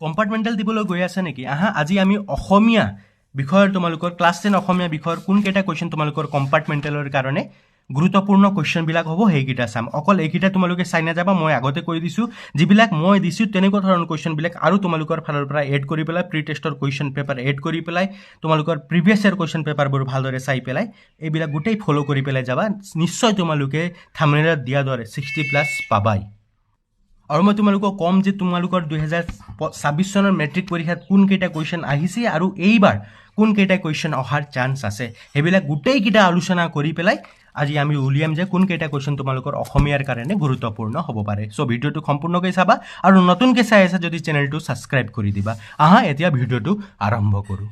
Compartmental দিবলৈ গৈ আছে নেকি? আহা, আজি আমি অসমীয়া বিষয়ৰ তোমালোকৰ ক্লাছ 10 অসমীয়া বিষয়ৰ কোনকেইটা কুৱেশ্যন তোমালোকৰ কম্পাৰ্টমেণ্টেলৰ কাৰণে গুৰুত্বপূৰ্ণ কুৱেশ্যনবিলাক হ'ব সেইকেইটা চাম। অকল এইকেইটা তোমালোকে চাই নাযাবা, মই আগতে কৈ দিছোঁ। যিবিলাক মই দিছোঁ তেনেকুৱা ধৰণৰ কুৱেশ্যনবিলাক আৰু তোমালোকৰ ফালৰ পৰা এড কৰি পেলাই প্ৰি টেষ্টৰ কুৱেশ্যন পেপাৰ এড কৰি পেলাই তোমালোকৰ প্ৰিভিয়াছ ইয়াৰ কুৱেশ্যন পেপাৰবোৰ ভালদৰে চাই পেলাই এইবিলাক গোটেই ফ'ল' কৰি পেলাই যাবা। নিশ্চয় তোমালোকে থাম্বনেইলত দিয়া দৰে 60+ পাবাই। আৰু মই তোমালোকক ক'ম যে তোমালোকৰ 2026 চনৰ মেট্ৰিক পৰীক্ষাত কোনকেইটা কুৱেশ্যন আহিছে আৰু এইবাৰ কোনকেইটা কুৱেশ্যন অহাৰ চান্স আছে সেইবিলাক গোটেইকেইটা আলোচনা কৰি পেলাই আজি আমি উলিয়াম যে কোনকেইটা কুৱেশ্যন তোমালোকৰ অসমীয়াৰ কাৰণে গুৰুত্বপূৰ্ণ হ'ব পাৰে। চ' ভিডিঅ'টো সম্পূৰ্ণকৈ চাবা আৰু নতুনকৈ চাই আছা যদি চেনেলটো ছাবস্ক্ৰাইব কৰি দিবা। আহা এতিয়া ভিডিঅ'টো আৰম্ভ কৰোঁ।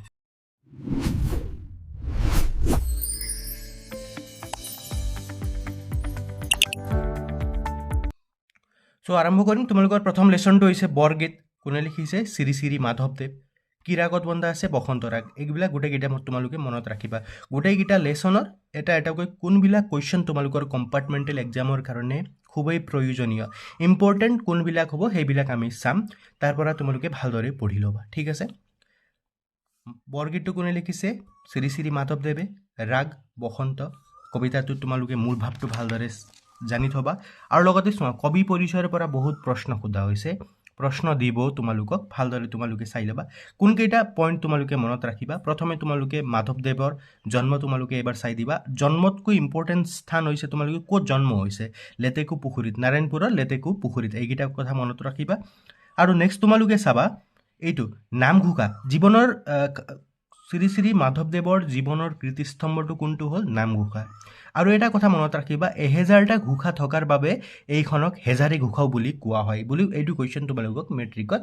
চ' আৰম্ভ কৰিম। তোমালোকৰ প্ৰথম লেচনটো হৈছে বৰগীত। কোনে লিখিছে? শ্ৰী শ্ৰী মাধৱদেৱ। কিৰাকত বন্ধা আছে বসন্ত ৰাগ। এইবিলাক গোটেইকেইটা তোমালোকে মনত ৰাখিবা। গোটেইকেইটা লেচনৰ এটা এটাকৈ কোনবিলাক কুৱেশ্যন তোমালোকৰ কম্পাৰ্টমেণ্টেল এক্সামৰ কাৰণে খুবেই প্ৰয়োজনীয় ইম্পৰ্টেণ্ট কোনবিলাক হ'ব সেইবিলাক আমি চাম। তাৰ পৰা তোমালোকে ভালদৰে পঢ়ি ল'বা, ঠিক আছে? বৰগীতটো কোনে লিখিছে? শ্ৰী শ্ৰী মাধৱদেৱে। ৰাগ বসন্ত। কবিতাটোত তোমালোকে মূল ভাৱটো ভালদৰে জানি থবা। আৰু লগতে চোৱা, কবি পৰিচয়ৰ পৰা বহুত প্ৰশ্ন সোধা হৈছে, প্ৰশ্ন দিব তোমালোকক, ভালদৰে তোমালোকে চাই ল'বা। কোনকেইটা পইণ্ট তোমালোকে মনত ৰাখিবা? প্ৰথমে তোমালোকে মাধৱদেৱৰ জন্ম তোমালোকে এবাৰ চাই দিবা। জন্মতকৈ ইম্পৰ্টেণ্ট স্থান হৈছে তোমালোকে ক'ত জন্ম হৈছে। লেটেকু পুখুৰীত, নাৰায়ণপুৰৰ লেটেকু পুখুৰীত, এইকেইটা কথা মনত ৰাখিবা। আৰু নেক্সট তোমালোকে চাবা এইটো নামঘোষা। জীৱনৰ শ্ৰী শ্ৰী মাধৱদেৱৰ জীৱনৰ কীৰ্তিস্তম্ভটো কোনটো হ'ল? নামঘোষা। আৰু এটা কথা মনত ৰাখিবা, 1000টা ঘোষা থকাৰ বাবে এইখনক হেজাৰী ঘোষাও বুলি কোৱা হয় বুলি এইটো কুৱেশ্যন তোমালোকক মেট্ৰিকত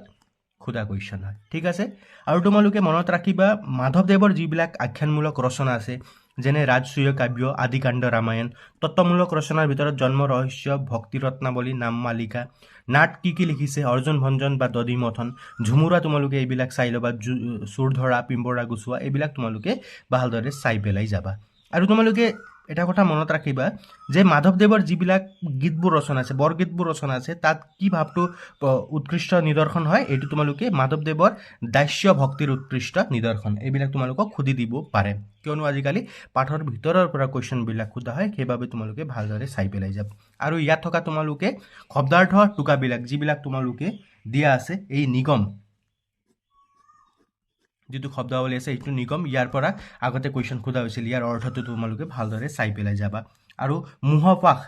সোধা কুৱেশ্যন হয়, ঠিক আছে? আৰু তোমালোকে মনত ৰাখিবা মাধৱদেৱৰ যিবিলাক আখ্যানমূলক ৰচনা আছে যেনে ৰাজসূয় কাব্য, আদিকাণ্ড, ৰামায়ণ। তত্ত্বমূলক ৰচনাৰ ভিতৰত জন্ম ৰহস্য, ভক্তি ৰত্নাৱলী, নাম মালিকা। নাট কি লিখিছে? অৰ্জুন ভঞ্জন বা দধিমথন। ঝুমুৰা তোমালোকে এইবিলাক চাই ল'বা। চোৰধৰা, পিম্পৰা গুচোৱা, এইবিলাক তোমালোকে ভালদৰে চাই পেলাই যাবা। আৰু তোমালোকে এটা কথা মনত ৰাখিবা যে মাধৱদেৱৰ যিবিলাক গীতবোৰ ৰচনা আছে, বৰগীতবোৰ ৰচনা আছে, তাত কি ভাৱটো উৎকৃষ্ট নিদৰ্শন হয়? এইটো তোমালোকে মাধৱদেৱৰ দাস্য ভক্তিৰ উৎকৃষ্ট নিদৰ্শন। এইবিলাক তোমালোকক সুধি দিব পাৰে, কিয়নো আজিকালি পাঠৰ ভিতৰৰ পৰা কুৱেশ্যনবিলাক সোধা হয়, সেইবাবে তোমালোকে ভালদৰে চাই পেলাই যাব। আৰু ইয়াত থকা তোমালোকে শব্দাৰ্থ টোকাবিলাক যিবিলাক তোমালোকে দিয়া আছে, এই নিগম যিটো শব্দাৱলী আছে এইটো নিগম, ইয়াৰ পৰা আগতে কুৱেশ্যন সোধা হৈছিল, ইয়াৰ অৰ্থটো তোমালোকে ভালদৰে চাই পেলাই যাবা। আৰু মোহপাশ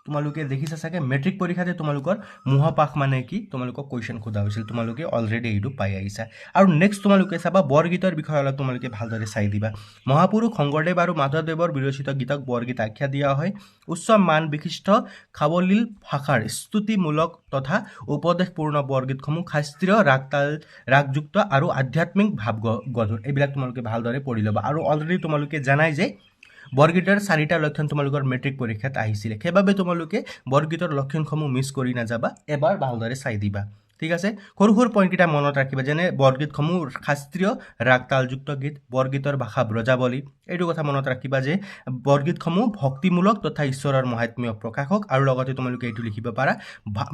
তোমালোকে দেখিছা চাগে মেট্ৰিক পৰীক্ষাতে তোমালোকৰ মোহপাশ মানে কি তোমালোকক কুৱেশ্যন সোধা হৈছিল, তোমালোকে অলৰেডি এইটো পাই আহিছা। আৰু নেক্সট তোমালোকে চাবা বৰগীতৰ বিষয়ে অলপ তোমালোকে ভালদৰে চাই দিবা। মহাপুৰুষ শংকৰদেৱ আৰু মাধৱদেৱৰ বিৰচিত গীতক বৰগীত আখ্যা দিয়া হয়। উচ্চ মান বিশিষ্ট সাৱলীল ভাষাৰ স্তুতিমূলক তথা উপদেশপূৰ্ণ বৰগীতসমূহ শাস্ত্ৰীয় ৰাগযুক্ত আৰু আধ্যাত্মিক ভাৱ গধুৰ। এইবিলাক তোমালোকে ভালদৰে পঢ়ি ল'বা। আৰু অলৰেডি তোমালোকে জানাই যে বৰগীতৰ 4টা লক্ষণ তোমালোকৰ মেট্ৰিক পৰীক্ষাত আহিছিলে, সেইবাবে তোমালোকে বৰগীতৰ লক্ষণসমূহ মিছ কৰি নাযাবা, এবাৰ ভালদৰে চাই দিবা, ঠিক আছে? সৰু সৰু পইণ্টকেইটা মনত ৰাখিবা, যেনে বৰগীতসমূহ শাস্ত্ৰীয় ৰাগ তালযুক্ত গীত, বৰগীতৰ ভাষা ব্ৰজাৱলী। এইটো কথা মনত ৰাখিবা যে বৰগীতসমূহ ভক্তিমূলক তথা ঈশ্বৰৰ মহাত্ম্য প্ৰকাশক। আৰু লগতে তোমালোকে এইটো লিখিব পাৰা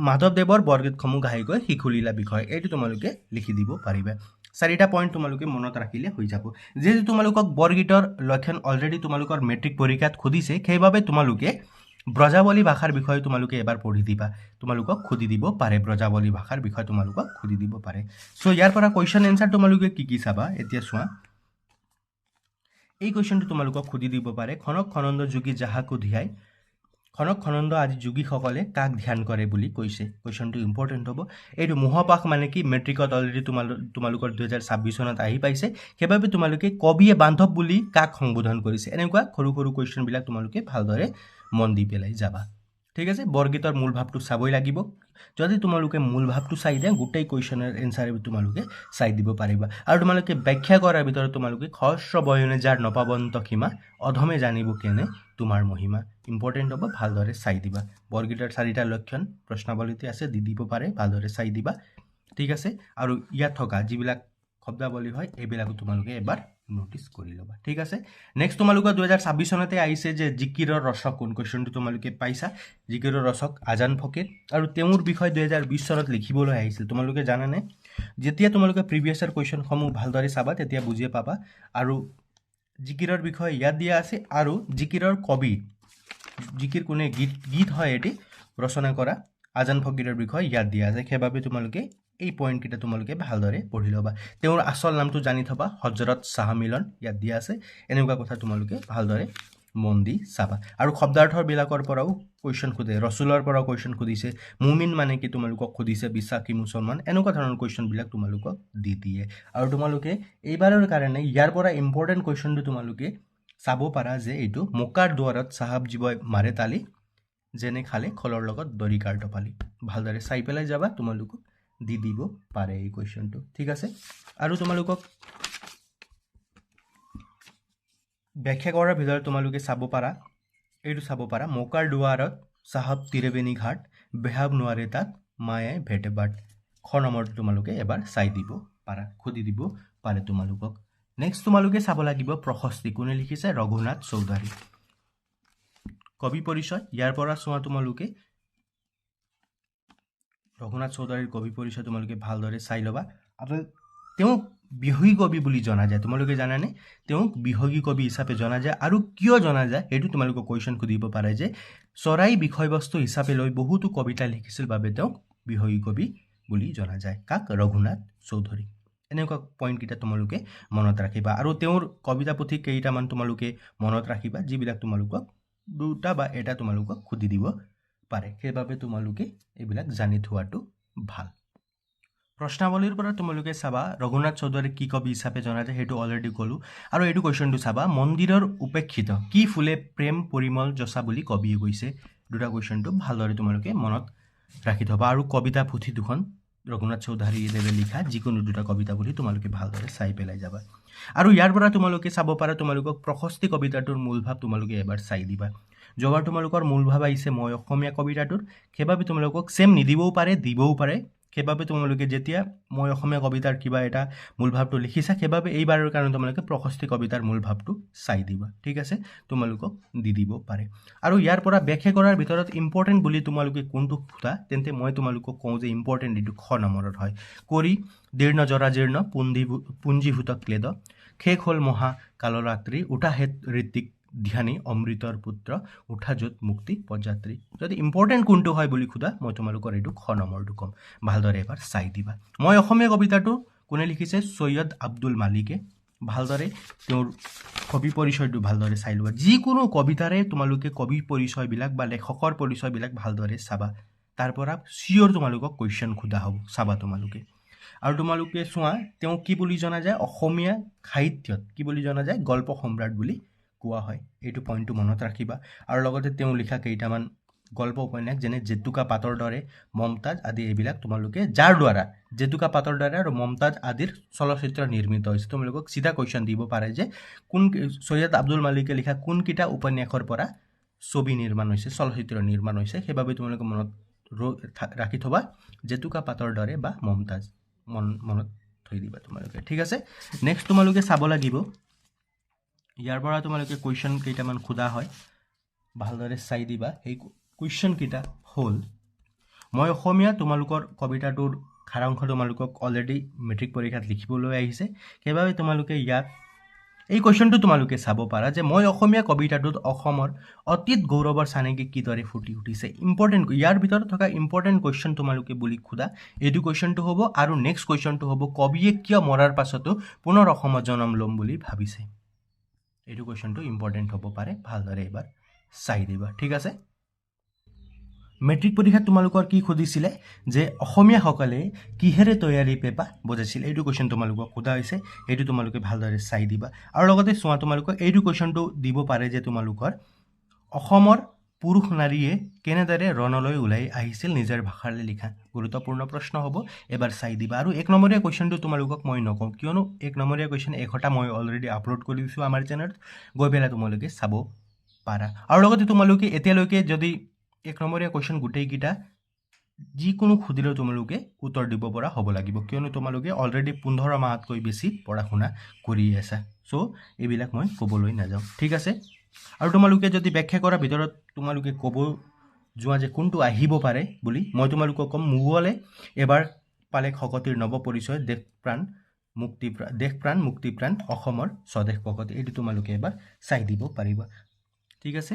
মাধৱদেৱৰ বৰগীতসমূহ ঘাইকৈ শিশুলীলা বিষয়, এইটো তোমালোকে লিখি দিব পাৰিবা। 4টা পইণ্ট তোমালোকে মনত ৰাখিলে হৈ যাব। যিহেতু তোমালোকক বৰগীতৰ লক্ষণ অলৰেডি তোমালোকৰ মেট্ৰিক পৰীক্ষাত সুধিছে, সেইবাবে তোমালোকে ব্ৰজাৱলী ভাষাৰ বিষয়ে তোমালোকে এবাৰ পঢ়ি দিবা। তোমালোকক সুধি দিব পাৰে, ব্ৰজাৱলী ভাষাৰ বিষয়ে তোমালোকক সুধি দিব পাৰে। চ' ইয়াৰ পৰা কুৱেশ্যন এনচাৰ তোমালোকে কি চাবা এতিয়া চোৱা। এই কুৱেশ্যনটো তোমালোকক সুধি দিব পাৰে, খনক খনন্দ যোগী যাহাকো ধিয়াই। খনক খনন্দ আদি যোগীসকলে কাক ধ্যান কৰে বুলি কৈছে। কুৱেশ্যনটো ইম্পৰ্টেণ্ট হ'ব। এইটো মোহপাশ মানে কি মেট্ৰিকত অলৰেডি তোমালোকৰ 2026 চনত আহি পাইছে, সেইবাবে তোমালোকে কবিয়ে বান্ধৱ বুলি কাক সম্বোধন কৰিছে। এনেকুৱা সৰু সৰু কুৱেশ্যনবিলাক তোমালোকে ভালদৰে মন দি পেলাই যাবা, ঠিক আছে? বৰগীতৰ মূল ভাৱটো চাবই লাগিব। যদি তোমালোকে মূল ভাৱটো চাই দিয়া, গোটেই কুৱেশ্যনৰ এনচাৰ তোমালোকে চাই দিব পাৰিবা। আৰু তোমালোকে ব্যাখ্যা কৰাৰ ভিতৰত তোমালোকে সহস্ৰ বয়নে যাৰ নপাবন্ত সীমা, অধমে জানিব কেনে তোমাৰ মহিমা, ইম্পৰ্টেণ্ট হ'ব, ভালদৰে চাই দিবা। বৰগীতৰ 4টা লক্ষণ প্ৰশ্নাৱলীতে আছে, দি দিব পাৰে, ভালদৰে চাই দিবা, ঠিক আছে? আৰু ইয়াত থকা যিবিলাক শব্দাৱলী হয় এইবিলাকো তোমালোকে এবাৰ নোটিছ কৰি ল'বা, ঠিক আছে? নেক্সট তোমালোকৰ 2026 চনতে আহিছে যে জিকিৰৰ ৰচক কোন? কুৱেশ্যনটো তোমালোকে পাইছা। জিকিৰৰ ৰচক আজান ফকীৰ। আৰু তেওঁৰ বিষয়ে 2020 চনত লিখিবলৈ আহিছিল, তোমালোকে জানানে? যেতিয়া তোমালোকে প্ৰিভিয়াছ ইয়াৰ কুৱেশ্যনসমূহ ভালদৰে চাবা তেতিয়া বুজি পাবা আৰু জিকিৰৰ বিষয়ে ইয়াত দিয়া আছে আৰু জিকিৰৰ কবি জিকিৰ কোনে গীত হয় এটি ৰচনা কৰা আজান ফকীৰৰ বিষয়ে ইয়াত দিয়া আছে সেইবাবে তোমালোকে এই পইণ্টকেইটা তোমালোকে ভালদৰে পঢ়ি ল'বা তেওঁৰ আচল নামটো জানি থবা হজৰত শাহ মিলন ইয়াত দিয়া আছে এনেকুৱা কথা তোমালোকে ভালদৰে মন দি চাবা আৰু শব্দাৰ্থবিলাকৰ পৰাও কুৱেশ্যন সোধে ৰচুলৰ পৰাও কুৱেশ্যন সুধিছে মুমিন মানে কি তোমালোকক সুধিছে বিশ্বাসী মুছলমান এনেকুৱা ধৰণৰ কুৱেশ্যনবিলাক তোমালোকক দি দিয়ে আৰু তোমালোকে এইবাৰৰ কাৰণে ইয়াৰ পৰা ইম্পৰ্টেণ্ট কুৱেশ্যনটো তোমালোকে চাব পাৰা যে এইটো মক্কাৰ দুৱাৰত চাহাবজীবই মাৰে তালি যেনে খালে খলৰ লগত দৰিকাৰ টপালি ভালদৰে চাই পেলাই যাবা তোমালোকক দি দিব পাৰে এই কুৱেশ্যনটো ঠিক আছে আৰু তোমালোকক ব্যাখ্যা কৰাৰ ভিতৰত তোমালোকে চাব পাৰা এইটো চাব পাৰা মক্কাৰ দুৱাৰত চাহাব তিৰেবেনি ঘাট বেহাব নোৱাৰে তাত মায়ে ভেটে বাট খ নম্বৰটো তোমালোকে এবাৰ চাই দিব পাৰা সুধি দিব পাৰে তোমালোকক নেক্সট তোমালোকে চাব লাগিব প্ৰশস্তি কোনে লিখিছে ৰঘুনাথ চৌধুৰী কবি পৰিচয় ইয়াৰ পৰা চোৱা তোমালোকে ৰঘুনাথ চৌধুৰীৰ কবি পৰিচয় তোমালোকে ভালদৰে চাই ল'বা আৰু তেওঁক বিহগী কবি বুলি জনা যায় তোমালোকে জানানে তেওঁক বিহগী কবি হিচাপে জনা যায় আৰু কিয় জনা যায় সেইটো তোমালোকক কুৱেশ্যন সুধিব পাৰে যে চৰাই বিষয়বস্তু হিচাপে লৈ বহুতো কবিতা লিখিছিল বাবে তেওঁক বিহগী কবি বুলি জনা যায় কাক ৰঘুনাথ চৌধুৰী এনেকুৱা পইণ্টকেইটা তোমালোকে মনত ৰাখিবা আৰু তেওঁৰ কবিতা পুথি কেইটামান তোমালোকে মনত ৰাখিবা যিবিলাক তোমালোকক দুটা বা এটা তোমালোকক সুধি দিব পাৰে সেইবাবে তোমালোকে এইবিলাক জানি থোৱাটো ভাল প্ৰশ্নাৱলীৰ পৰা তোমালোকে চাবা ৰঘুনাথ চৌধুৰী কি কবি হিচাপে জনা যায় সেইটো অলৰেডি ক'লোঁ আৰু এইটো কুৱেশ্যনটো চাবা মন্দিৰৰ উপেক্ষিত কি ফুলে প্ৰেম পৰিমল জচা বুলি কবিয়ে কৈছে দুটা কুৱেশ্যনটো ভালদৰে তোমালোকে মনত ৰাখি থবা আৰু কবিতা পুথি দুখন ৰঘুনাথ চৌধুৰীদেৱে লিখা যিকোনো দুটা কবিতা পুথি তোমালোকে ভালদৰে চাই পেলাই যাবা আৰু ইয়াৰ পৰা তোমালোকে চাব পাৰা তোমালোকক প্ৰশস্তি কবিতাটোৰ মূল ভাৱ তোমালোকে এবাৰ চাই দিবা যোৱাবাৰ তোমালোকৰ মূল ভাৱ আহিছে মই অসমীয়া কবিতাটোৰ সেইবাবে তোমালোকক ছেম নিদিবও পাৰে দিবও পাৰে সেইবাবে তোমালোকে যেতিয়া মই অসমীয়া কবিতাৰ কিবা এটা মূল ভাৱটো লিখিছা সেইবাবে এইবাৰৰ কাৰণে তোমালোকে প্ৰশস্তি কবিতাৰ মূল ভাৱটো চাই দিবা ঠিক আছে তোমালোকক দি দিব পাৰে আৰু ইয়াৰ পৰা ব্যাখ্যা কৰাৰ ভিতৰত ইম্পৰ্টেণ্ট বুলি তোমালোকে কোনটো সোধা তেন্তে মই তোমালোকক কওঁ যে ইম্পৰ্টেণ্ট এইটো খ নম্বৰত হয় কৰি দীৰ্ণ জৰাজীৰ্ণ পুঞ্জীভূত ক্লেদ শেষ হ'ল মহা কালৰাত্ৰি উঠা হেত ঋত্বিক ধ্যানী অমৃতৰ পুত্ৰ উঠা য'ত মুক্তি পদযাত্ৰী যদি ইম্পৰ্টেণ্ট কোনটো হয় বুলি সোধা মই তোমালোকৰ এইটো খ নম্বৰটো ক'ম ভালদৰে এবাৰ চাই দিবা মই অসমীয়া কবিতাটো কোনে লিখিছে সৈয়দ আব্দুল মালিকে ভালদৰে তেওঁৰ কবি পৰিচয়টো ভালদৰে চাই লোৱা যিকোনো কবিতাৰে তোমালোকে কবি পৰিচয়বিলাক বা লেখকৰ পৰিচয়বিলাক ভালদৰে চাবা তাৰ পৰা চিয়'ৰ তোমালোকক কুৱেশ্যন সোধা হ'ব চাবা তোমালোকে আৰু তোমালোকে চোৱা তেওঁ কি বুলি জনা যায় অসমীয়া সাহিত্যত কি বুলি জনা যায় গল্প সম্ৰাট বুলি কোৱা হয় এইটো পইণ্টটো মনত ৰাখিবা আৰু লগতে তেওঁ লিখা কেইটামান গল্প উপন্যাস যেনে জেতুকা পাতৰ দৰে মমতাজ আদি এইবিলাক তোমালোকে যাৰ দ্বাৰা জেতুকা পাতৰ দৰে আৰু মমতাজ আদিৰ চলচ্চিত্ৰ নিৰ্মিত হৈছে তোমালোকক চিধা কুৱেশ্যন দিব পাৰে যে কোন সৈয়দ আব্দুল মালিকে লিখা কোনকেইটা উপন্যাসৰ পৰা ছবি নিৰ্মাণ হৈছে চলচ্চিত্ৰ নিৰ্মাণ হৈছে সেইবাবে তোমালোকে মনত ৰাখি থবা জেতুকা পাতৰ দৰে বা মমতাজ মনত থৈ দিবা তোমালোকে ঠিক আছে নেক্সট তোমালোকে চাব লাগিব ইয়াৰ পৰা তোমালোকে কুৱেশ্যন কেইটামান সোধা হয় ভালদৰে চাই দিবা সেই কুৱেশ্যন কেইটা হ'ল মই অসমীয়া তোমালোকৰ কবিতাটোৰ সাৰাংশ তোমালোকক অলৰেডি মেট্ৰিক পৰীক্ষাত লিখিবলৈ আহিছে সেইবাবে তোমালোকে ইয়াত এই কুৱেশ্যনটো তোমালোকে চাব পাৰা যে মই অসমীয়া কবিতাটোত অসমৰ অতীত গৌৰৱৰ চানেকি কিদৰে ফুটি উঠিছে ইম্পৰ্টেণ্ট ইয়াৰ ভিতৰত থকা ইম্পৰ্টেণ্ট কুৱেশ্যন তোমালোকে বুলি সোধা এইটো কুৱেশ্যনটো হ'ব আৰু নেক্সট কুৱেশ্যনটো হ'ব কবিয়ে কিয় মৰাৰ পাছতো পুনৰ অসমত জনম ল'ম বুলি ভাবিছে এইটো কুৱেশ্যনটো ইম্পৰ্টেণ্ট হ'ব পাৰে ভালদৰে এবাৰ চাই দিবা ঠিক আছে মেট্ৰিক পৰীক্ষাত তোমালোকৰ কি সুধিছিলে যে অসমীয়াসকলে কিহেৰে তৈয়াৰী পেপা বজাইছিল এইটো কুৱেশ্যন তোমালোকক সোধা হৈছে এইটো তোমালোকে ভালদৰে চাই দিবা আৰু লগতে চোৱা তোমালোকক এইটো কুৱেশ্যনটো দিব পাৰে যে তোমালোকৰ অসমৰ পুৰুষ নাৰীয়ে কেনেদৰে ৰণলৈ ওলাই আহিছিল নিজৰ ভাষাৰে লিখা গুৰুত্বপূৰ্ণ প্ৰশ্ন হ'ব এবাৰ চাই দিবা আৰু এক নম্বৰীয়া কুৱেশ্যনটো তোমালোকক মই নকওঁ কিয়নো এক নম্বৰীয়া কুৱেশ্যন এশটা মই অলৰেডি আপলোড কৰি দিছোঁ আমাৰ চেনেলত গৈ পেলাই তোমালোকে চাব পাৰা আৰু লগতে তোমালোকে এতিয়ালৈকে যদি এক নম্বৰীয়া কুৱেশ্যন গোটেইকেইটা যিকোনো সুধিলেও তোমালোকে উত্তৰ দিব পৰা হ'ব লাগিব কিয়নো তোমালোকে অলৰেডি 15 মাহতকৈ বেছি পঢ়া শুনা কৰি আছা চ' এইবিলাক মই ক'বলৈ নাযাওঁ ঠিক আছে আৰু তোমালোকে যদি ব্যাখ্যা কৰাৰ ভিতৰত তোমালোকে ক'ব যোৱা যে কোনটো আহিব পাৰে বুলি মই তোমালোকক ক'ম মোগলে এবাৰ পালে শকতিৰ নৱ পৰিচয় দেশপ্ৰাণ মুক্তিপ্ৰাণ অসমৰ স্বদেশ ভকতি এইটো তোমালোকে এবাৰ চাই দিব পাৰিবা ঠিক আছে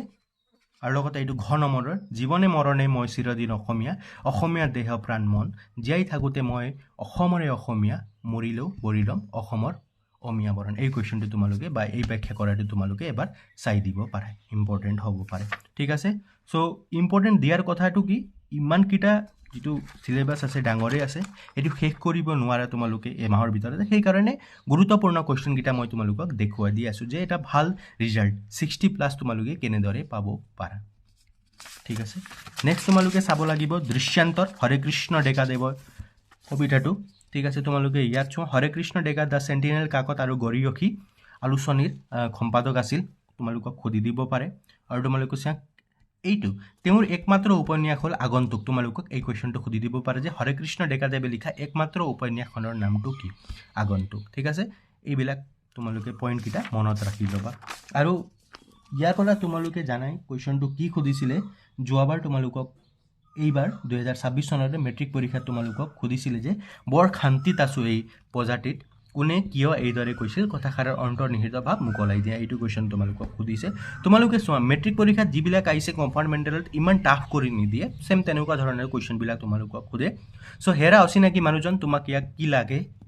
আৰু লগতে এইটো ঘ নম্বৰৰ জীৱনে মৰণে মই চিৰদিন অসমীয়া দেহ প্ৰাণ মন জীয়াই থাকোঁতে মই অসমৰে অসমীয়া মৰিলেও বৰিলম অসমৰ অমিয়া বৰণ এই কুৱেশ্যনটো তোমালোকে বা এই ব্যাখ্যা কৰাটো তোমালোকে এবাৰ চাই দিব পাৰা ইম্পৰ্টেণ্ট হ'ব পাৰে ঠিক আছে চ' ইম্পৰ্টেণ্ট দিয়াৰ কথাটো কি ইমানকেইটা যিটো চিলেবাছ আছে ডাঙৰে আছে এইটো শেষ কৰিব নোৱাৰা তোমালোকে এমাহৰ ভিতৰতে সেইকাৰণে গুৰুত্বপূৰ্ণ কুৱেশ্যনকেইটা মই তোমালোকক দেখুৱাই দি আছোঁ যে এটা ভাল ৰিজাল্ট 60+ তোমালোকে কেনেদৰে পাব পাৰা ঠিক আছে নেক্সট তোমালোকে চাব লাগিব দৃশ্যান্তৰ হৰে কৃষ্ণ ডেকাদেৱৰ কবিতাটো ঠিক আছে তোমালোকে ইয়াত চোৱা হৰে কৃষ্ণ ডেকা দ্য চেণ্টিনেল কাকত আৰু গৰিয়সী আলোচনীৰ সম্পাদক আছিল তোমালোকক সুধি দিব পাৰে আৰু তোমালোকে চোৱা এইটো তেওঁৰ একমাত্ৰ উপন্যাস হ'ল আগন্তুক তোমালোকক এই কুৱেশ্যনটো সুধি দিব পাৰে যে হৰে কৃষ্ণ ডেকাদেৱে লিখা একমাত্ৰ উপন্যাসখনৰ নামটো কি আগন্তুক ঠিক আছে এইবিলাক তোমালোকে পইণ্টকেইটা মনত ৰাখি ল'বা আৰু ইয়াৰ পৰা তোমালোকে জানাই কুৱেশ্যনটো কি সুধিছিলে যোৱাবাৰ তোমালোকক এইবাৰ 2026 চনতে মেট্ৰিক পৰীক্ষাত তোমালোকক সুধিছিলে যে বৰ শান্তিত আছোঁ এই প্ৰজাতিত কোনে কিয় এইদৰে কৈছিল কথাষাৰৰ অন্তৰ্নিহিত ভাৱ মোকলাই দিয়া এইটো কুৱেশ্যন তোমালোকক সুধিছে তোমালোকে চোৱা মেট্ৰিক পৰীক্ষাত যিবিলাক আহিছে কম্পাৰ্টমেণ্টেলত ইমান টাফ কৰি নিদিয়ে চেম তেনেকুৱা ধৰণৰ কুৱেশ্যনবিলাক তোমালোকক সোধে চ' হেৰা অচিনাকি মানুহজন তোমাক ইয়াক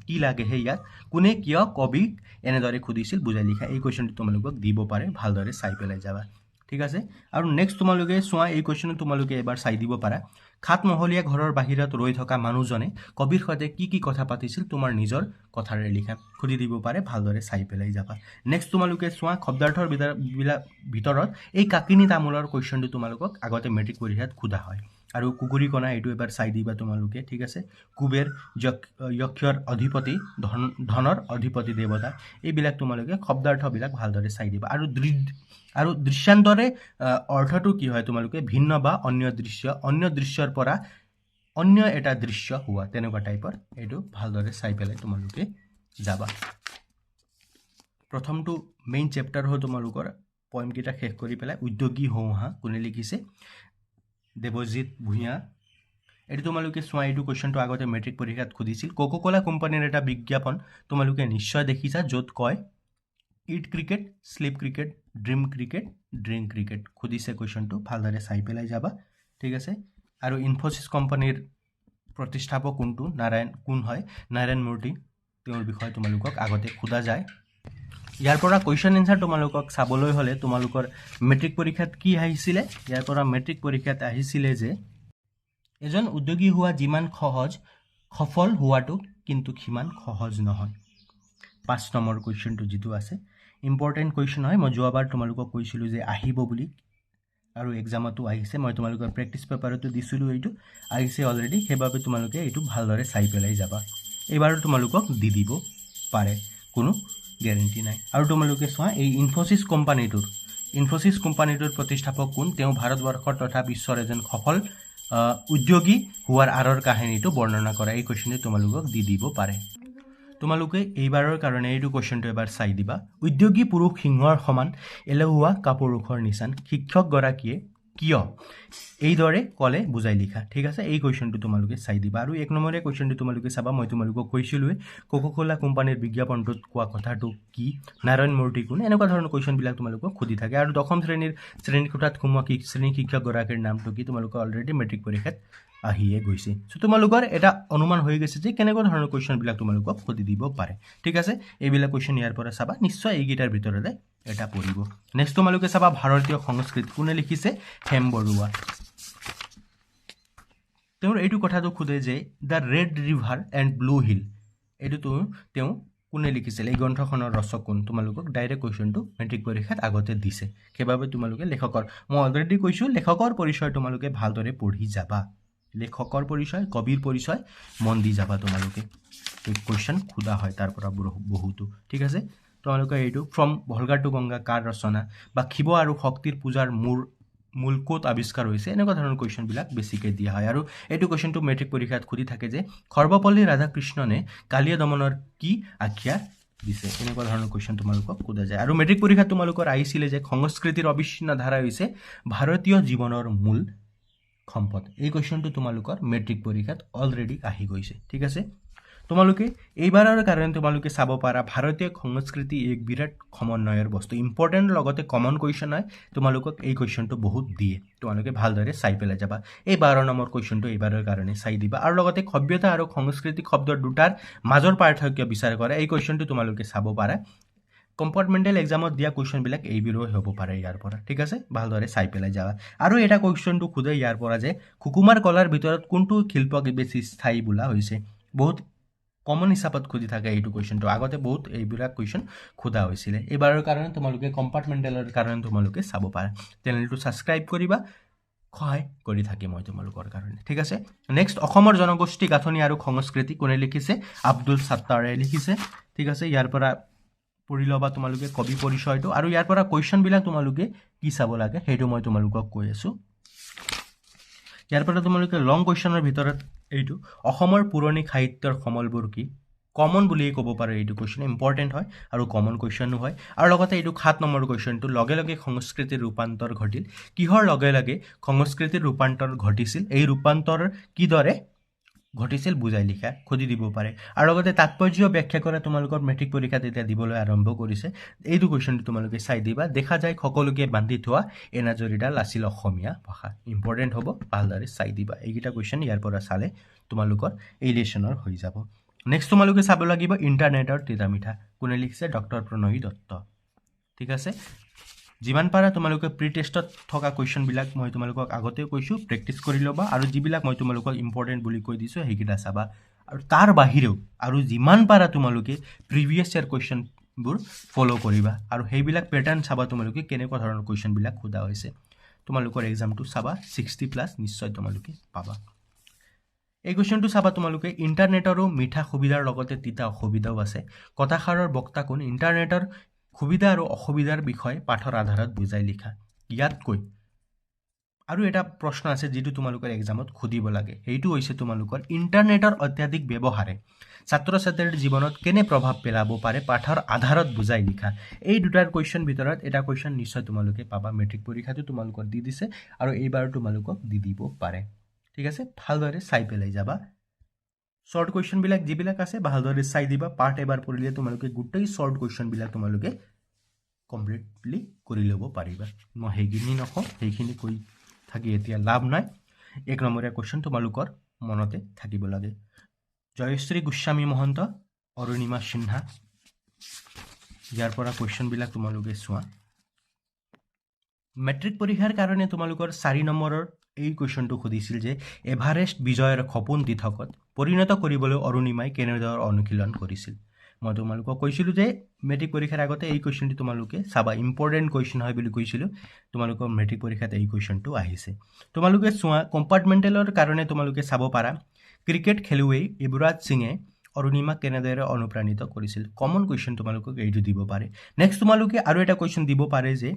কি লাগেহে ইয়াত কোনে কিয় কবিক এনেদৰে সুধিছিল বুজাই লিখা এই কুৱেশ্যনটো তোমালোকক দিব পাৰে ভালদৰে চাই পেলাই যাবা ঠিক আছে আৰু নেক্সট তোমালোকে চোৱা এই কুৱেশ্যনটো তোমালোকে এবাৰ চাই দিব পাৰা খাটমহলীয়া ঘৰৰ বাহিৰত ৰৈ থকা মানুহজনে কবিৰ সৈতে কি কথা পাতিছিল তোমাৰ নিজৰ কথাৰে লিখা সুধি দিব পাৰে ভালদৰে চাই পেলাই যাবা নেক্সট তোমালোকে চোৱা শব্দাৰ্থৰ ভিতৰত এই কাকিনী তামোলৰ কুৱেশ্যনটো তোমালোকক আগতে মেট্ৰিক পৰীক্ষাত সোধা হয় আৰু কুকুৰী কণা এইটো এবাৰ চাই দিবা তোমালোকে ঠিক আছে কুবেৰ যক্ষৰ অধিপতি ধনৰ অধিপতি দেৱতা এইবিলাক তোমালোকে শব্দাৰ্থবিলাক ভালদৰে চাই দিবা আৰু দৃশ্যান্তৰে অৰ্থটো কি হয় তোমালোকে ভিন্ন বা অন্য দৃশ্যৰ পৰা অন্য এটা দৃশ্য হোৱা তেনেকুৱা টাইপৰ এইটো ভালদৰে চাই পেলাই তোমালোকে যাবা প্ৰথমটো মেইন চেপ্টাৰ হ'ল তোমালোকৰ পয়েমকেইটা শেষ কৰি পেলাই উদ্যোগী হওঁ হা কোনে লিখিছে দেৱজিৎ ভূঞা এইটো তোমালোকে চোৱা এইটো কুৱেশ্যনটো আগতে মেট্ৰিক পৰীক্ষাত সুধিছিল কোকোকোলা কোম্পানীৰ এটা বিজ্ঞাপন তোমালোকে নিশ্চয় দেখিছা য'ত কয় eat cricket sleep cricket dream cricket drink cricket সুধিছে কুৱেশ্যনটো ভালদৰে চাই পেলাই যাবা ঠিক আছে আৰু ইনফোচিছ কোম্পানীৰ প্ৰতিষ্ঠাপক কোন হয় নাৰায়ণ মূৰ্তি তেওঁৰ বিষয়ে তোমালোকক আগতে সোধা যায় ইয়াৰ পৰা কুৱেশ্যন এনচাৰ তোমালোকক চাবলৈ হ'লে তোমালোকৰ মেট্ৰিক পৰীক্ষাত কি আহিছিলে ইয়াৰ পৰা মেট্ৰিক পৰীক্ষাত আহিছিলে যে এজন উদ্যোগী হোৱা যিমান সফল হোৱাটো কিন্তু সিমান সহজ নহয় 5 নম্বৰ কুৱেশ্যনটো যিটো আছে ইম্পৰ্টেণ্ট কুৱেশ্যন হয় মই যোৱাবাৰ তোমালোকক কৈছিলোঁ যে আহিব বুলি আৰু এক্সামতো আহিছে মই তোমালোকৰ প্ৰেক্টিছ পেপাৰতো দিছিলোঁ এইটো আহিছে অলৰেডি সেইবাবে তোমালোকে এইটো ভালদৰে চাই পেলাই যাবা এইবাৰো তোমালোকক দি দিব পাৰে কোনো গেৰেণ্টি নাই আৰু তোমালোকে চোৱা এই ইনফোচিছ কোম্পানীটোৰ প্ৰতিষ্ঠাপক কোন তেওঁ ভাৰতবৰ্ষৰ তথা বিশ্বৰ এজন সফল উদ্যোগী হোৱাৰ আঁৰৰ কাহিনীটো বৰ্ণনা কৰা এই কুৱেশ্যনটো তোমালোকক দি দিব পাৰে তোমালোকে এইবাৰৰ কাৰণে এইটো কুৱেশ্যনটো এবাৰ চাই দিবা উদ্যোগী পুৰুষ সিংহৰ সমান এলেহুৱা কাপুৰুষৰ নিচান শিক্ষকগৰাকীয়ে কিয় এইদৰে ক'লে বুজাই লিখা ঠিক আছে এই কুৱেশ্যনটো তোমালোকে চাই দিবা আৰু 1 নম্বৰে কুৱেশ্যনটো তোমালোকে চাবা মই তোমালোকক কৈছিলোঁৱে কোকোকোলা কোম্পানীৰ বিজ্ঞাপনটোত কোৱা কথাটো কি নাৰায়ণ মূৰ্তি কোন এনেকুৱা ধৰণৰ কুৱেশ্যনবিলাক তোমালোকক সুধি থাকে আৰু 10ম শ্ৰেণীৰ কোঠাত সোমোৱা শ্ৰেণী শিক্ষকগৰাকীৰ নামটো কি তোমালোকে অলৰেডি মেট্ৰিক পৰীক্ষাত আহিয়ে গৈছে চ' তোমালোকৰ এটা অনুমান হৈ গৈছে যে কেনেকুৱা ধৰণৰ কুৱেশ্যনবিলাক তোমালোকক সুধি দিব পাৰে ঠিক আছে এইবিলাক কুৱেশ্যন ইয়াৰ পৰা চাবা নিশ্চয় এইকেইটাৰ ভিতৰতে এটা পঢ়িব নেক্সট তোমালোকে চাবা ভাৰতীয় সংস্কৃতি কোনে লিখিছে হেম বৰুৱা তেওঁৰ এইটো কথাটো সোধে যে the red river and blue hill এইটো তেওঁ কোনে লিখিছিল এই গ্ৰন্থখনৰ ৰচক কোন তোমালোকক ডাইৰেক্ট কুৱেশ্যনটো মেট্ৰিক পৰীক্ষাত আগতে দিছে সেইবাবে তোমালোকে লেখকৰ মই অলৰেডি কৈছোঁ লেখকৰ পৰিচয় তোমালোকে ভালদৰে পঢ়ি যাবা লেখকৰ পৰিচয় কবিৰ পৰিচয় মন দি যাবা তোমালোকে এই কুৱেশ্যন সোধা হয় তাৰ পৰা বহুতো ঠিক আছে তোমালোকে এইটো ফ্ৰম ভলগাৰ টু গংগা কাৰ ৰচনা বা শিৱ আৰু শক্তিৰ পূজাৰ মূল ক'ত আৱিষ্কাৰ হৈছে এনেকুৱা ধৰণৰ কুৱেশ্যনবিলাক বেছিকৈ দিয়া হয় আৰু এইটো কুৱেশ্যনটো মেট্ৰিক পৰীক্ষাত সুধি থাকে যে সৰ্বপল্লী ৰাধাকৃষ্ণনে কালিয়া দমনৰ কি আখ্যা দিছে এনেকুৱা ধৰণৰ কুৱেশ্যন তোমালোকক সোধা যায় আৰু মেট্ৰিক পৰীক্ষাত তোমালোকৰ আহিছিলে যে সংস্কৃতিৰ অবিচ্ছিন্ন ধাৰা হৈছে ভাৰতীয় জীৱনৰ মূল সম্পদ এই কুৱেশ্যনটো তোমালোকৰ মেট্ৰিক পৰীক্ষাত অলৰেডি আহি গৈছে ঠিক আছে তোমালোকে এইবাৰৰ কাৰণে তোমালোকে চাব পাৰা ভাৰতীয় সংস্কৃতি এক বিৰাট সমন্বয়ৰ বস্তু ইম্পৰ্টেণ্ট লগতে কমন কুৱেশ্যন হয় তোমালোকক এই কুৱেশ্যনটো বহুত দিয়ে তোমালোকে ভালদৰে চাই পেলাই যাবা এই 12 নম্বৰ কুৱেশ্যনটো এইবাৰৰ কাৰণে চাই দিবা আৰু লগতে সভ্যতা আৰু সংস্কৃতি শব্দ দুটাৰ মাজৰ পাৰ্থক্য বিচাৰ কৰা এই কুৱেশ্যনটো তোমালোকে চাব পাৰা কম্পাৰ্টমেণ্টেল এক্সামত দিয়া কুৱেশ্যনবিলাক এইবোৰেই হ'ব পাৰে ইয়াৰ পৰা ঠিক আছে ভালদৰে চাই পেলাই যাবা আৰু এটা কুৱেশ্যনটো খুদে ইয়াৰ পৰা যে সুকুমাৰ কলাৰ ভিতৰত কোনটো শিল্পক বেছি স্থায়ী বোলা হৈছে বহুত কমন হিচাপত খুজি থাকে এইটো কুৱেশ্যনটো আগতে বহুত এইবিলাক কুৱেশ্যন খোদা হৈছিলে এইবাৰৰ কাৰণে তোমালোকে কম্পাৰ্টমেণ্টেলৰ কাৰণে তোমালোকে চাব পাৰা চেনেলটো ছাবস্ক্ৰাইব কৰিবা সহায় কৰি থাকি মই তোমালোকৰ কাৰণে ঠিক আছে নেক্সট অসমৰ জনগোষ্ঠী গাঁথনি আৰু সংস্কৃতি কোনে লিখিছে আব্দুল সাত্তাৰে লিখিছে ঠিক আছে ইয়াৰ পৰা পঢ়ি ল'বা তোমালোকে কবি পৰিচয়টো আৰু ইয়াৰ পৰা কুৱেশ্যনবিলাক তোমালোকে কি চাব লাগে সেইটো মই তোমালোকক কৈ আছোঁ ইয়াৰ পৰা তোমালোকে লং কুৱেশ্যনৰ ভিতৰত এইটো অসমৰ পুৰণি সাহিত্যৰ সমলবোৰ কি কমন বুলিয়ে ক'ব পাৰে এইটো কুৱেশ্যন ইম্পৰ্টেণ্ট হয় আৰু কমন কুৱেশ্যনো হয় আৰু লগতে এইটো 7 নম্বৰ কুৱেশ্যনটো লগে লগে সংস্কৃতিৰ ৰূপান্তৰ ঘটিল কিহৰ লগে লগে সংস্কৃতিৰ ৰূপান্তৰ ঘটিছিল এই ৰূপান্তৰ কিদৰে ঘটিছিল বুজাই লিখা খুদি দিব পাৰে আৰু লগতে তাৎপৰ্য ব্যাখ্যা কৰা তোমালোকৰ মেট্ৰিক পৰীক্ষাত এতিয়া দিবলৈ আৰম্ভ কৰিছে এইটো কুৱেশ্যনটো তোমালোকে চাই দিবা দেখা যায় সকলোকে বান্ধি থোৱা এনাজৰীডাল আছিল অসমীয়া ভাষা ইম্পৰ্টেণ্ট হ'ব ভালদৰে চাই দিবা এইকেইটা কুৱেশ্যন ইয়াৰ পৰা চালে তোমালোকৰ এই লেশ্যনৰ হৈ যাব নেক্সট তোমালোকে চাব লাগিব ইণ্টাৰনেটৰ তিতা মিঠা কোনে লিখিছে ডক্টৰ প্ৰণয়ী দত্ত ঠিক আছে যিমান পাৰা তোমালোকে প্ৰি টেষ্টত থকা কুৱেশ্যনবিলাক মই তোমালোকক আগতেও কৈছোঁ প্ৰেক্টিছ কৰি ল'বা আৰু যিবিলাক মই তোমালোকক ইম্পৰ্টেণ্ট বুলি কৈ দিছোঁ সেইকেইটা চাবা আৰু তাৰ বাহিৰেও আৰু যিমান পাৰা তোমালোকে প্ৰিভিয়াছ ইয়াৰ কুৱেশ্যনবোৰ ফ'ল' কৰিবা আৰু সেইবিলাক পেটাৰ্ণ চাবা তোমালোকে কেনেকুৱা ধৰণৰ কুৱেশ্যনবিলাক সোধা হৈছে তোমালোকৰ এক্সামটো চাবা 60+ নিশ্চয় তোমালোকে পাবা এই কুৱেশ্যনটো চাবা তোমালোকে ইণ্টাৰনেটৰো মিঠা সুবিধাৰ লগতে তিতা অসুবিধাও আছে কথাষাৰৰ বক্তা কোন ইণ্টাৰনেটৰ সুবিধা আৰু অসুবিধাৰ বিষয়ে পাঠৰ আধাৰত বুজাই লিখা ইয়াতকৈ আৰু এটা প্ৰশ্ন আছে যিটো তোমালোকৰ এক্সামত সুধিব লাগে সেইটো হৈছে তোমালোকৰ ইণ্টাৰনেটৰ অত্যাধিক ব্যৱহাৰে ছাত্ৰ ছাত্ৰীৰ জীৱনত কেনে প্ৰভাৱ পেলাব পাৰে পাঠৰ আধাৰত বুজাই লিখা এই দুটাৰ কুৱেশ্যন ভিতৰত এটা কুৱেশ্যন নিশ্চয় তোমালোকে পাবা মেট্ৰিক পৰীক্ষাটো তোমালোকৰ দি দিছে আৰু এইবাৰ তোমালোকক দি দিব পাৰে ঠিক আছে ভালদৰে চাই পেলাই যাবা শৰ্ট কুৱেশ্যনবিলাক যিবিলাক আছে ভালদৰে চাই দিবা পাৰ্ট এবাৰ পঢ়িলে তোমালোকে গোটেই শৰ্ট কুৱেশ্যনবিলাক তোমালোকে কমপ্লিটলি কৰি ল'ব পাৰিবা মই সেইখিনি নকওঁ সেইখিনি কৈ থাকি এতিয়া লাভ নাই 1 নম্বৰীয়া কুৱেশ্যন তোমালোকৰ মনতে থাকিব লাগে জয়শ্ৰী গোস্বামী মহন্ত অৰুণিমা সিনহা ইয়াৰ পৰা কুৱেশ্যনবিলাক তোমালোকে চোৱা মেট্ৰিক পৰীক্ষাৰ কাৰণে তোমালোকৰ 4 নম্বৰৰ এই কুৱেশ্যনটো সুধিছিল যে এভাৰেষ্ট বিজয়ৰ সপোন দিঠকত পৰিণত কৰিবলৈ অৰুণিমাই কেনেদৰে অনুশীলন কৰিছিল মই তোমালোকক কৈছিলোঁ যে মেট্ৰিক পৰীক্ষাৰ আগতে এই কুৱেশ্যনটো তোমালোকে চাবা ইম্পৰ্টেণ্ট কুৱেশ্যন হয় বুলি কৈছিলোঁ তোমালোকৰ মেট্ৰিক পৰীক্ষাত এই কুৱেশ্যনটো আহিছে তোমালোকে চোৱা কম্পাৰ্টমেণ্টেলৰ কাৰণে তোমালোকে চাব পাৰা ক্ৰিকেট খেলুৱৈ যুৱৰাজ সিঙে অৰুণিমাক কেনেদৰে অনুপ্ৰাণিত কৰিছিল কমন কুৱেশ্যন তোমালোকক এইটো দিব পাৰে নেক্সট তোমালোকে আৰু এটা কুৱেশ্যন দিব পাৰে যে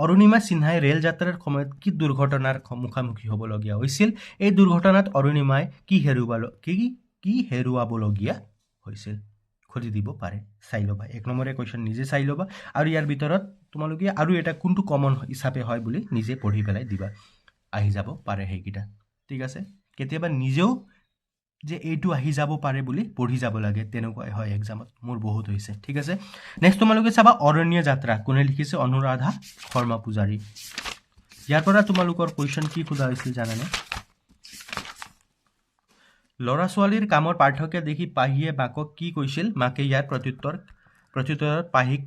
অৰুণিমা সিনহাই ৰেল যাত্ৰাৰ সময়ত কি দুৰ্ঘটনাৰ মুখামুখি হ'বলগীয়া হৈছিল এই দুৰ্ঘটনাত অৰুণিমাই কি হেৰুৱাবলগীয়া হৈছিল খুজি দিব পাৰে চাই ল'বা 1 নম্বৰীয়া কুৱেশ্যন নিজে চাই ল'বা আৰু ইয়াৰ ভিতৰত তোমালোকে আৰু এটা কোনটো কমন হিচাপে হয় বুলি নিজে পঢ়ি পেলাই দিবা আহি যাব পাৰে সেইকেইটা ঠিক আছে কেতিয়াবা নিজেও যে এইটো আহি যাব পাৰে বুলি পঢ়ি যাব লাগে তেনেকুৱাই হয় এক্সামত মোৰ বহুত হৈছে ঠিক আছে নেক্সট তোমালোকে চাবা অৰণ্য যাত্ৰা কোনে লিখিছে অনুৰাধা শৰ্মা পূজাৰী ইয়াৰ পৰা তোমালোকৰ কুৱেশ্যন কি সোধা হৈছিল জানানে ল'ৰা ছোৱালীৰ কামৰ পাৰ্থক্য দেখি পাহিয়ে বাকক কি কৈছিল মাকে ইয়াৰ প্ৰত্যুত্তৰত পাহিক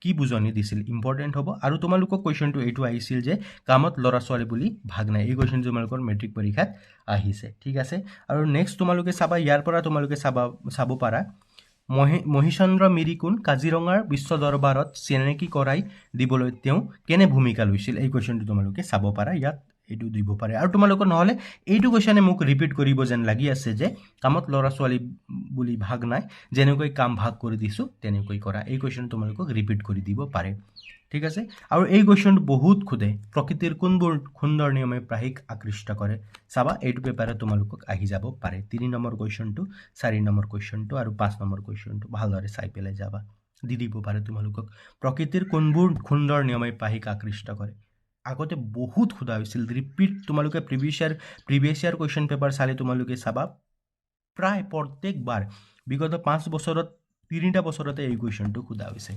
কি বুজনি দিছিল ইম্পৰ্টেণ্ট হ'ব আৰু তোমালোকৰ কুৱেশ্যনটো এইটো আহিছিল যে কামত ল'ৰা ছোৱালী বুলি ভাগ নাই এই কুৱেশ্যন তোমালোকৰ মেট্ৰিক পৰীক্ষাত আহিছে ঠিক আছে আৰু নেক্সট তোমালোকে চাবা ইয়াৰ পৰা তোমালোকে চাব পাৰা মহিচন্দ্ৰ মিৰি কোন কাজিৰঙাৰ বিশ্ব দৰবাৰত চিনাকি কৰাই দিবলৈ তেওঁ কেনে ভূমিকা লৈছিল এই কুৱেশ্যনটো তোমালোকে চাব পাৰা ইয়াত এইটো দিব পাৰে আৰু তোমালোকৰ নহ'লে এইটো কুৱেশ্যনে মোক ৰিপিট কৰিব যেন লাগি আছে যে কামত ল'ৰা ছোৱালী বুলি ভাগ নাই যেনেকৈ কাম ভাগ কৰি দিছোঁ তেনেকৈ কৰা এই কুৱেশ্যন তোমালোকক ৰিপিট কৰি দিব পাৰে ঠিক আছে আৰু এই কুৱেশ্যনটো বহুত খুদে প্ৰকৃতিৰ কোনবোৰ সুন্দৰ নিয়মে প্ৰাহিক আকৃষ্ট কৰে চাবা এইটো পেপাৰত তোমালোকক আহি যাব পাৰে 3 নম্বৰ কুৱেশ্যনটো 4 নম্বৰ কুৱেশ্যনটো আৰু 5 নম্বৰ কুৱেশ্যনটো ভালদৰে চাই পেলাই যাবা দি দিব পাৰে তোমালোকক প্ৰকৃতিৰ কোনবোৰ সুন্দৰ নিয়মে প্ৰাহিক আকৃষ্ট কৰে আগতে বহুত সোধা হৈছিল ৰিপিট তোমালোকে প্ৰিভিয়াছ ইয়াৰ কুৱেশ্যন পেপাৰ চালে তোমালোকে চাবা প্ৰায় প্ৰত্যেকবাৰ বিগত 5 বছৰত 3টা বছৰতে এই কুৱেশ্যনটো সোধা হৈছে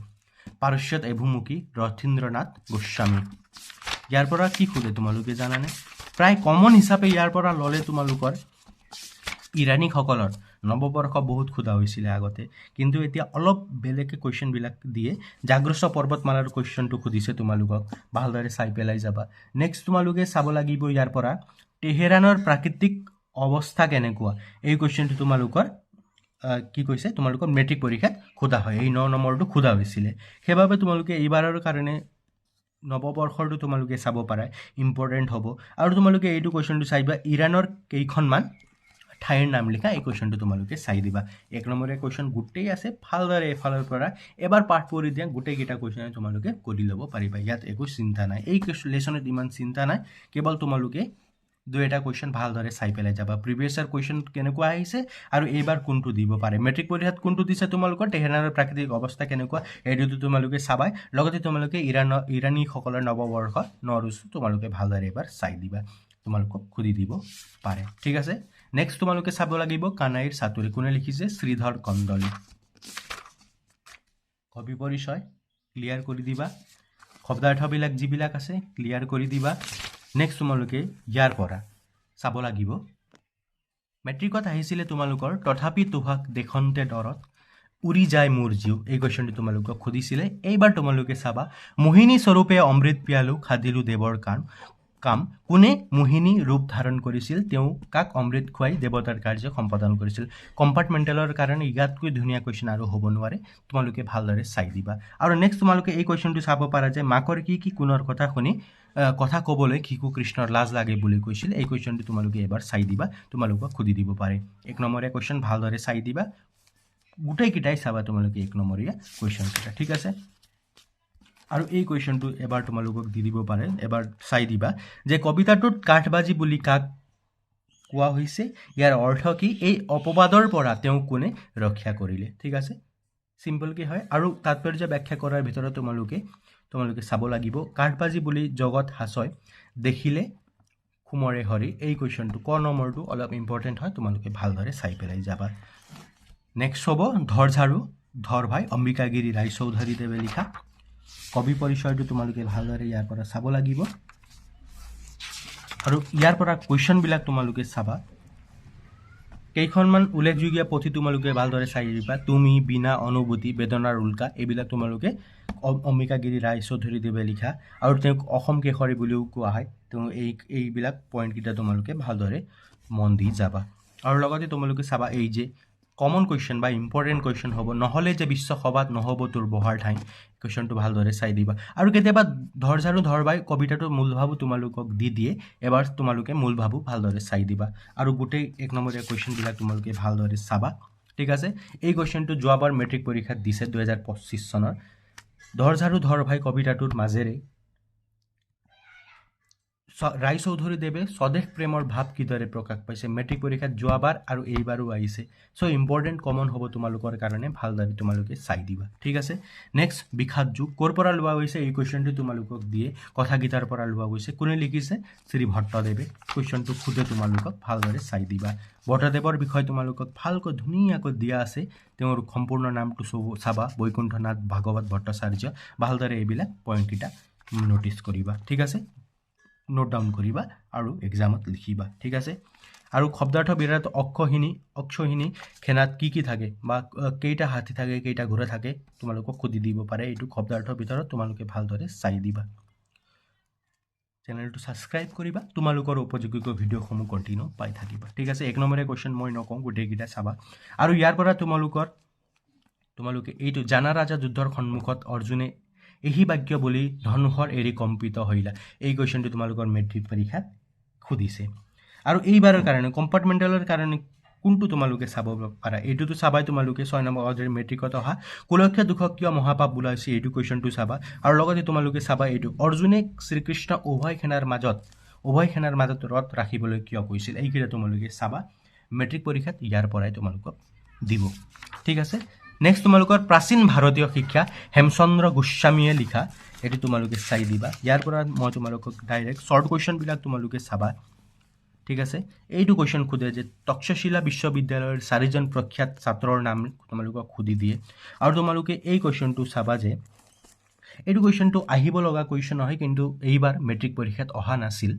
পাৰস্যত এভুমুখী ৰথীন্দ্ৰনাথ গোস্বামী ইয়াৰ পৰা কি সোধে তোমালোকে জানানে প্ৰায় কমন হিচাপে ইয়াৰ পৰা ল'লে তোমালোকৰ ইৰাণীসকলৰ নৱবৰ্ষ বহুত সোধা হৈছিলে আগতে কিন্তু এতিয়া অলপ বেলেগে কুৱেশ্যনবিলাক দিয়ে জাগ্ৰস্ত পৰ্বতমালাৰ কুৱেশ্যনটো সুধিছে তোমালোকক ভালদৰে চাই পেলাই যাবা নেক্সট তোমালোকে চাব লাগিব ইয়াৰ পৰা তেহেৰানৰ প্ৰাকৃতিক অৱস্থা কেনেকুৱা এই কুৱেশ্যনটো তোমালোকৰ কি কৈছে তোমালোকৰ মেট্ৰিক পৰীক্ষাত সোধা হয় এই 9 নম্বৰটো সোধা হৈছিলে সেইবাবে তোমালোকে এইবাৰৰ কাৰণে নৱবৰ্ষৰটো তোমালোকে চাব পাৰা ইম্পৰ্টেণ্ট হ'ব আৰু তোমালোকে এইটো কুৱেশ্যনটো চাইবা ইৰাণৰ কেইখনমান ঠাইৰ নাম লিখা এই কুৱেশ্যনটো তোমালোকে চাই দিবা 1 নম্বৰীয়া কুৱেশ্যন গোটেই আছে ভালদৰে এফালৰ পৰা এবাৰ পাঠ পঢ়ি দিয়া গোটেইকেইটা কুৱেশ্যন তোমালোকে কৰি ল'ব পাৰিবা ইয়াত একো চিন্তা নাই এই লেচনত ইমান চিন্তা নাই কেৱল তোমালোকে দুই এটা কুৱেশ্যন ভালদৰে চাই পেলাই যাবা প্ৰিভিয়াছ ইয়াৰ কুৱেশ্যন কেনেকুৱা আহিছে আৰু এইবাৰ কোনটো দিব পাৰে মেট্ৰিক পৰীক্ষাত কোনটো দিছে তোমালোকৰ তেহেৰানৰ প্ৰাকৃতিক অৱস্থা কেনেকুৱা এইটো তোমালোকে চাবাই লগতে তোমালোকে ইৰাণীসকলৰ নৱবৰ্ষ নৰুজ তোমালোকে ভালদৰে এবাৰ চাই দিবা তোমালোকক সুধি দিব পাৰে ঠিক আছে নেক্সট তোমালোকে চাব লাগিব কানাইৰ চাতুৰি কোনে লিখিছে শ্ৰীধৰ কন্দলি কবি পৰিচয় ক্লিয়াৰ কৰি দিবা শব্দাৰ্থবিলাক যিবিলাক আছে ক্লিয়াৰ কৰি দিবা নেক্সট তোমালোকে ইয়াৰ পৰা চাব লাগিব মেট্ৰিকত আহিছিলে তোমালোকৰ তথাপি তোহাক দেখন্তে ডৰত উৰি যায় মোৰ জীৱ এই কুৱেশ্যনটো তোমালোকক সুধিছিলে এইবাৰ তোমালোকে চাবা মোহিনী স্বৰূপে অমৃত পিয়ালো খাদিলো দেৱৰ কাম কোনে মোহিনী ৰূপ ধাৰণ কৰিছিল তেওঁ কাক অমৃত খুৱাই দেৱতাৰ কাৰ্য সম্পাদন কৰিছিল কম্পাৰ্টমেণ্টেলৰ কাৰণে ইয়াতকৈ ধুনীয়া কুৱেশ্যন আৰু হ'ব নোৱাৰে তোমালোকে ভালদৰে চাই দিবা আৰু নেক্সট তোমালোকে এই কুৱেশ্যনটো চাব পাৰা যে মাকৰ কি কোনৰ কথা শুনি কথা ক'বলৈ শিশু কৃষ্ণৰ লাজ লাগে বুলি কৈছিল এই কুৱেশ্যনটো তোমালোকে এবাৰ চাই দিবা তোমালোকক সুধি দিব পাৰে 1 নম্বৰীয়া কুৱেশ্যন ভালদৰে চাই দিবা গোটেইকেইটাই চাবা তোমালোকে 1 নম্বৰীয়া কুৱেশ্যনকেইটা ঠিক আছে আৰু এই কুৱেশ্যনটো এবাৰ তোমালোকক দি দিব পাৰে এবাৰ চাই দিবা যে কবিতাটোত কাঠবাজি বুলি কাক কোৱা হৈছে ইয়াৰ অৰ্থ কি এই অপবাদৰ পৰা তেওঁ কোনে ৰক্ষা কৰিলে ঠিক আছে সিম্পল কি হয় আৰু তাৎপৰ্য ব্যাখ্যা কৰাৰ ভিতৰত তোমালোকে চাব লাগিব কাঠবাজি বুলি জগত হাসয় দেখিলে কুমৰে হৰি এই কুৱেশ্যনটো ক নম্বৰটো অলপ ইম্পৰ্টেণ্ট হয় তোমালোকে ভালদৰে চাই পেলাই যাবা নেক্সট হ'ব ধৰঝাৰু ধৰ ভাই অম্বিকাগিৰি ৰায়চৌধুৰী দেৱে লিখা কবি পৰিচয়টো তোমালোকে ভালদৰে ইয়াৰ পৰা চাব লাগিব আৰু ইয়াৰ পৰা কুৱেশ্যনবিলাক তোমালোকে চাবা কেইখনমান উল্লেখযোগ্য পুথি তোমালোকে ভালদৰে চাই দিবা তুমি বিনা অনুভূতি বেদনাৰ উল্কা এইবিলাক তোমালোকে অম্বিকাগিৰি ৰায়চৌধুৰী দেৱে লিখা আৰু তেওঁক অসম কেশৰী বুলিও কোৱা হয় তেওঁ এইবিলাক পইণ্টকেইটা তোমালোকে ভালদৰে মন দি যাবা আৰু লগতে তোমালোকে চাবা এই যে কমন কুৱেশ্যন বা ইম্পৰ্টেণ্ট কুৱেশ্যন হ'ব নহ'লে যে বিশ্বসভাত নহ'ব তোৰ বহাৰ ঠাই কুৱেশ্যনটো ভালদৰে চাই দিবা আৰু কেতিয়াবা ধৰঝাৰু ধৰবাই কবিতাটোৰ মূলভাৱো তোমালোকক দি দিয়ে এবাৰ তোমালোকে মূলভাৱো ভালদৰে চাই দিবা আৰু গোটেই 1 নম্বৰীয়া কুৱেশ্যনবিলাক তোমালোকে ভালদৰে চাবা ঠিক আছে এই কুৱেশ্যনটো যোৱাবাৰ মেট্ৰিক পৰীক্ষাত দিছে 2025 চনৰ ধৰঝাৰু ধৰভাই কবিতাটোৰ মাজেৰে ৰায়চৌধুৰী দেৱে স্বদেশ প্ৰেমৰ ভাৱ কিদৰে প্ৰকাশ পাইছে মেট্ৰিক পৰীক্ষাত যোৱাবাৰ আৰু এইবাৰো আহিছে সো ইম্পৰ্টেণ্ট কমন হ'ব তোমালোকৰ কাৰণে ভালদৰে তোমালোকে চাই দিবা ঠিক আছে নেক্সট বিখ্যাত যুগ ক'ৰ পৰা লোৱা হৈছে এই কুৱেশ্যনটো তোমালোকক দিয়ে কথাগীতাৰ পৰা লোৱা হৈছে কোনে লিখিছে শ্ৰী ভট্টদেৱে কুৱেশ্যনটো খুদে তোমালোকক ভালদৰে চাই দিবা ভট্টদেৱৰ বিষয়ে তোমালোকক ভালকৈ ধুনীয়াকৈ দিয়া আছে তেওঁৰ সম্পূৰ্ণ নামটো চাবা বৈকুণ্ঠনাথ ভাগৱত ভট্টাচাৰ্য ভালদৰে এইবিলাক পইণ্টকেইটা নোটিছ কৰিবা ঠিক আছে নোট ডাউন কৰিবা আৰু এক্সামত লিখিবা ঠিক আছে আৰু শব্দাৰ্থ বিৰাট অক্ষৰহীনী খেনাত কি থাকে বা কেইটা হাতী থাকে কেইটা ঘোঁৰা থাকে তোমালোকক সুধি দিব পাৰে এইটো শব্দাৰ্থৰ ভিতৰত তোমালোকে ভালদৰে চাই দিবা চেনেলটো ছাবস্ক্ৰাইব কৰিবা তোমালোকৰ উপযোগী ভিডিঅ'সমূহ কণ্টিনিউ পাই থাকিবা ঠিক আছে 1 নম্বৰীয়া কুৱেশ্যন মই নকওঁ গোটেইকেইটা চাবা আৰু ইয়াৰ পৰা তোমালোকে এইটো জানা ৰাজা যুদ্ধৰ সন্মুখত অৰ্জুনে এহি বাক্য বুলি ধনুষৰ এৰি কম্পিত হৈলা এই কুৱেশ্যনটো তোমালোকৰ মেট্ৰিক পৰীক্ষাত সুধিছে আৰু এইবাৰৰ কাৰণে কম্পাৰ্টমেণ্টেলৰ কাৰণে কোনটো তোমালোকে চাব পাৰা এইটোতো চাবাই তোমালোকে 6 নম্বৰ অৰ্ডাৰ মেট্ৰিকত অহা কুলক্ষ্য দুখক কিয় মহাপাপ বোলাইছে এইটো কুৱেশ্যনটো চাবা আৰু লগতে তোমালোকে চাবা এইটো অৰ্জুনে শ্ৰীকৃষ্ণ উভয় সেনাৰ মাজত ৰথ ৰাখিবলৈ কিয় কৈছিল এইকেইটা তোমালোকে চাবা মেট্ৰিক পৰীক্ষাত ইয়াৰ পৰাই তোমালোকক দিব ঠিক আছে নেক্সট তোমালোকৰ প্ৰাচীন ভাৰতীয় শিক্ষা হেমচন্দ্ৰ গোস্বামীয়ে লিখা, এইটো তোমালোকে চাই দিবা। ইয়াৰ পৰা মই তোমালোকক ডাইৰেক্ট শ্বৰ্ট কুৱেশ্যনবিলাক তোমালোকে চাবা, ঠিক আছে। এইটো কুৱেশ্যন সোধে যে তক্ষশিলা বিশ্ববিদ্যালয়ৰ 4জন প্ৰখ্যাত ছাত্ৰৰ নাম তোমালোকক সুধি দিয়ে। আৰু তোমালোকে এই কুৱেশ্যনটো চাবা যে এইটো কুৱেশ্যনটো আহিব লগা কুৱেশ্যন নহয়, কিন্তু এইবাৰ মেট্ৰিক পৰীক্ষাত অহা নাছিল।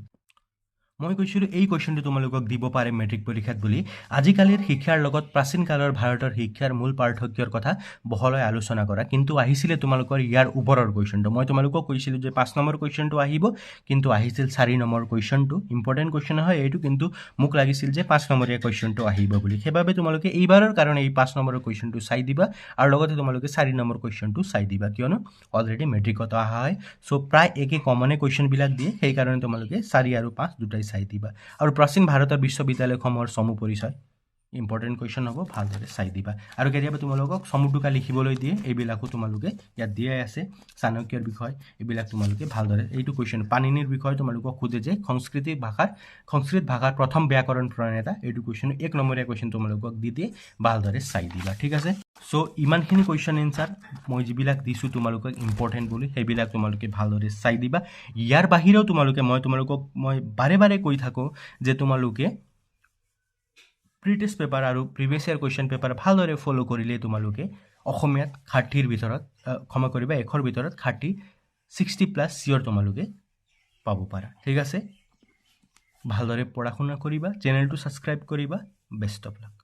মই কৈছিলোঁ এই কুৱেশ্যনটো তোমালোকক দিব পাৰে মেট্ৰিক পৰীক্ষাত বুলি। আজিকালিৰ শিক্ষাৰ লগত প্ৰাচীন কালৰ ভাৰতৰ শিক্ষাৰ মূল পাৰ্থক্যৰ কথা বহলাই আলোচনা কৰা, কিন্তু আহিছিলে তোমালোকৰ ইয়াৰ ওপৰৰ কুৱেশ্যনটো। মই তোমালোকক কৈছিলোঁ যে 5 নম্বৰ কুৱেশ্যনটো আহিব, কিন্তু আহিছিল 4 নম্বৰ কুৱেশ্যনটো। ইম্পৰ্টেণ্ট কুৱেশ্যন হয় এইটো, কিন্তু মোক লাগিছিল যে 5 নম্বৰীয়া কুৱেশ্যনটো আহিব বুলি। সেইবাবে তোমালোকে এইবাৰৰ কাৰণে এই 5 নম্বৰৰ কুৱেশ্যনটো চাই দিবা, আৰু লগতে তোমালোকে 4 নম্বৰ কুৱেশ্যনটো চাই দিবা, কিয়নো অলৰেডি মেট্ৰিকত অহা হয়। চ' প্ৰায় একে কমনে কুৱেশ্যনবিলাক দিয়ে, সেইকাৰণে তোমালোকে 4 আৰু 5 দুটাই চাই দিবা। আৰু প্ৰাচীন ভাৰতৰ বিশ্ববিদ্যালয়সমূহৰ চমু পৰিচয় ইম্পৰ্টেণ্ট কুৱেশ্যন হ'ব, ভালদৰে চাই দিবা। আৰু কেতিয়াবা তোমালোকক চমু টোকা লিখিবলৈ দিয়ে, এইবিলাকো তোমালোকে ইয়াত দিয়াই আছে। চাণক্যৰ বিষয় এইবিলাক তোমালোকে ভালদৰে, এইটো কুৱেশ্যন পাণিনিৰ বিষয়ে তোমালোকক সোধে যে সংস্কৃত ভাষাৰ প্ৰথম ব্যাকৰণ প্ৰণেতা, এইটো কুৱেশ্যন 1 নম্বৰীয়া কুৱেশ্যন তোমালোকক দি দিয়ে, ভালদৰে চাই দিবা, ঠিক আছে। চ' ইমানখিনি কুৱেশ্যন এনচাৰ মই যিবিলাক দিছোঁ তোমালোকক ইম্পৰ্টেণ্ট বুলি, সেইবিলাক তোমালোকে ভালদৰে চাই দিবা। ইয়াৰ বাহিৰেও মই বাৰে বাৰে কৈ থাকোঁ যে তোমালোকে প্ৰি টেষ্ট পেপাৰ আৰু প্ৰিভিয়াছ ইয়াৰ কুৱেশ্যন পেপাৰ ভালদৰে ফ'ল' কৰিলে তোমালোকে অসমীয়াত 60ৰ ভিতৰত, ক্ষমা কৰিবা 100ৰ ভিতৰত 60+ চিয়ৰ তোমালোকে পাব পাৰা, ঠিক আছে। ভালদৰে পঢ়া শুনা কৰিবা, চেনেলটো ছাবস্ক্ৰাইব কৰিবা। Best of luck.